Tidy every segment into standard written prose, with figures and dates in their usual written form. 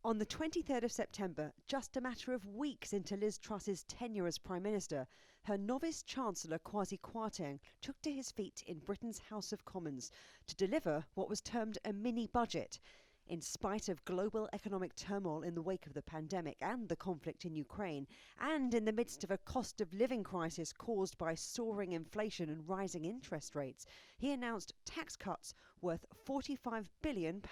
On the 23rd of September, just a matter of weeks into Liz Truss's tenure as Prime Minister, her novice Chancellor Kwasi Kwarteng took to his feet in Britain's House of Commons to deliver what was termed a mini-budget. In spite of global economic turmoil in the wake of the pandemic and the conflict in Ukraine, and in the midst of a cost of living crisis caused by soaring inflation and rising interest rates, he announced tax cuts worth £45 billion.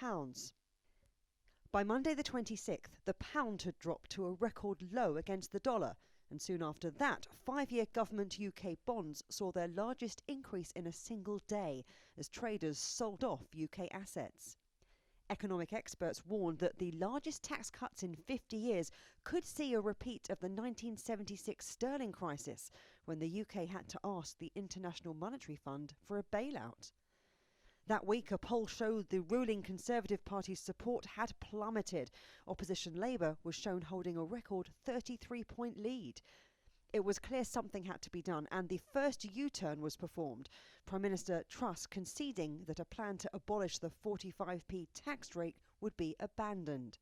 By Monday the 26th, the pound had dropped to a record low against the dollar, and soon after that, 5-year government UK bonds saw their largest increase in a single day as traders sold off UK assets. Economic experts warned that the largest tax cuts in 50 years could see a repeat of the 1976 sterling crisis, when the UK had to ask the International Monetary Fund for a bailout. That week, a poll showed the ruling Conservative Party's support had plummeted. Opposition Labour was shown holding a record 33-point lead. It was clear something had to be done, and the first U-turn was performed, Prime Minister Truss conceding that a plan to abolish the 45p tax rate would be abandoned.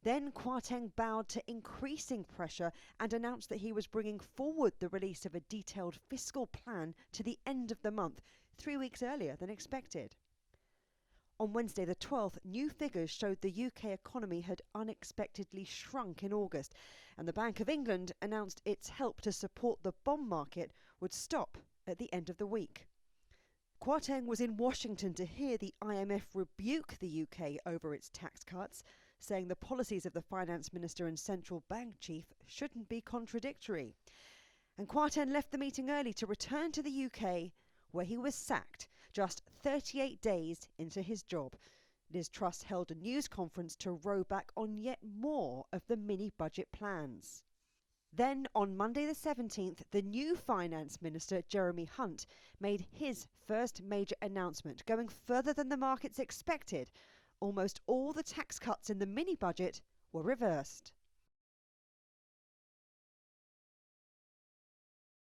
Then Kwarteng bowed to increasing pressure and announced that he was bringing forward the release of a detailed fiscal plan to the end of the month, 3 weeks earlier than expected. On Wednesday the 12th, new figures showed the UK economy had unexpectedly shrunk in August, and the Bank of England announced its help to support the bond market would stop at the end of the week. Kwarteng was in Washington to hear the IMF rebuke the UK over its tax cuts, saying the policies of the finance minister and central bank chief shouldn't be contradictory. And Kwarteng left the meeting early to return to the UK, where he was sacked just 38 days into his job. Liz Truss held a news conference to row back on yet more of the mini-budget plans. Then, on Monday the 17th, the new Finance Minister, Jeremy Hunt, made his first major announcement, going further than the markets expected. Almost all the tax cuts in the mini-budget were reversed.